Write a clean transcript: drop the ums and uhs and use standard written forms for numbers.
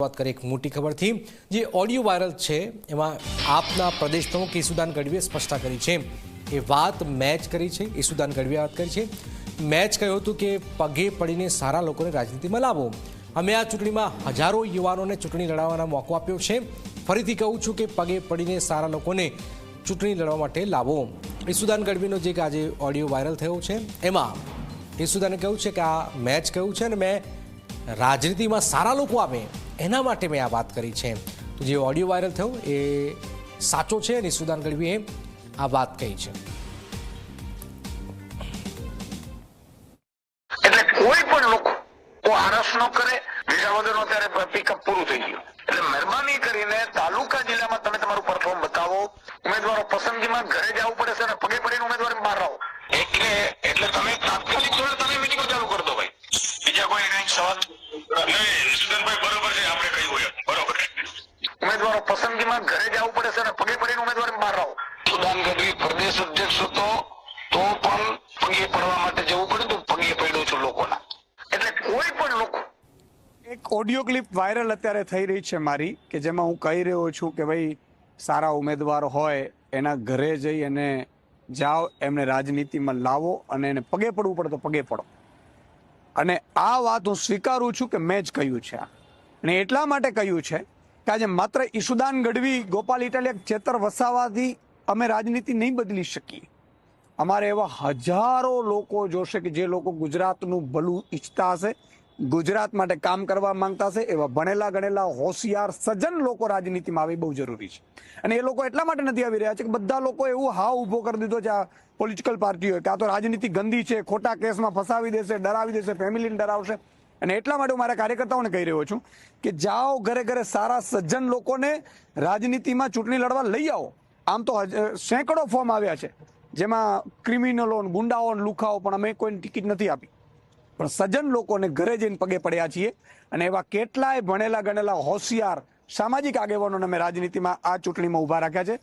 વાત કરીએ એક મોટી ખબરથી જે ઓડિયો વાયરલ છે એમાં આપના પ્રદેશ પ્રમુખ ઈસુદાન ગઢવીએ સ્પષ્ટતા કરી છે એ વાત મેચ કરી છે। ઈસુદાન ગઢવીએ વાત કરી છે, મેચ કહ્યું હતું કે પગે પડીને સારા લોકોને રાજનીતિમાં લાવો। અમે આ ચૂંટણીમાં હજારો યુવાનોને ચૂંટણી લડાવવાનો મોકો આપ્યો છે। ફરીથી કહું છું કે પગે પડીને સારા લોકોને ચૂંટણી લડવા માટે લાવો। ઈસુદાન ગઢવીનો જે આજે ઓડિયો વાયરલ થયો છે એમાં ઈસુદાને કહ્યું છે કે આ મેચ કહ્યું છે અને મેં રાજનીતિમાં સારા લોકો આવે એના માટે મેં આ વાત કરી છે। તો જે ઓડિયો વાયરલ થયો એ સાચો છે અને ઈસુદાન ગઢવીએ આ વાત કહી છે। એટલે કોઈ પણ લોકો આરસ ન કરે। વિસાવદરનો અત્યારે પિકઅપ પૂરું થઈ ગયું એટલે મહેરબાની કરીને તાલુકા જિલ્લામાં તમે તમારું પરફોર્મ બતાવો। ઉમેદવારો પસંદગીમાં ઘરે જવું પડે છે અને પગે પડીને ઉમેદવાર બહાર રહો। એટલે તમે તાત્કાલિક ધોરણે તમે મીટિંગો ચાલુ કરી દો ભાઈ। બીજા કોઈ કઈ સવાલ નહીં? સુધનભાઈ બરોબર છે, આપણે કહ્યું હોય બરોબર। ઉમેદવારો પસંદગીમાં ઘરે જવું પડે છે અને પગે પડીને ઉમેદવાર બહાર રહો। સુદાન ગઢવી પ્રદેશ અધ્યક્ષ હતો તો પણ પગે પડવા માટે જવું પડે તો પગે પડ્યો છું લોકોના। એટલે કોઈ પણ લોકો એક ઓડિયો ક્લિપ વાયરલ અત્યારે થઈ રહી છે મારી, કે જેમાં હું કહી રહ્યો છું કે ભાઈ સારા ઉમેદવાર હોય એના ઘરે જઈ અને જાઓ, એમને રાજનીતિમાં લાવો અને એને પગે પડવું પડે તો પગે પડો। અને આ વાત હું સ્વીકારું છું કે મેં જ કહ્યું છે અને એટલા માટે કહ્યું છે કે આજે માત્ર ઈસુદાન ગઢવી, ગોપાલ ઇટાલિયા, ચેતર વસાવાથી અમે રાજનીતિ નહીં બદલી શકીએ। અમારે એવા હજારો લોકો જોશે કે જે લોકો ગુજરાતનું ભલું ઈચ્છતા હશે, ગુજરાત માટે કામ કરવા માંગતા હશે। એવા ભણેલા ગણેલા હોશિયાર સજ્જન લોકો રાજનીતિમાં આવે બહુ જરૂરી છે અને એ લોકો એટલા માટે નથી આવી રહ્યા છે કે બધા લોકો એવું હાવ ઊભો કરી દીધો છે આ પોલિટિકલ પાર્ટીઓએ કે આ તો રાજનીતિ ગંદી છે, ખોટા કેસમાં ફસાવી દેશે, ડરાવી દેશે, ફેમિલીને ડરાવશે। અને એટલા માટે હું મારા કાર્યકર્તાઓને કહી રહ્યો છું કે જાઓ ઘરે ઘરે સારા સજ્જન લોકોને રાજનીતિમાં ચૂંટણી લડવા લઈ આવો। આમ તો સેંકડો ફોર્મ આવ્યા છે જેમાં ક્રિમિનલો, ગુંડાઓ, લુખાઓ, પણ અમે કોઈને ટિકિટ નથી આપી, પણ સજ્જન લોકોને ઘરે જઈને પગે પડ્યા છીએ અને એવા કેટલાય ભણેલા ગણેલા હોશિયાર સામાજિક આગેવાનોને અમે રાજનીતિમાં આ ચૂંટણીમાં ઉભા રાખ્યા છે।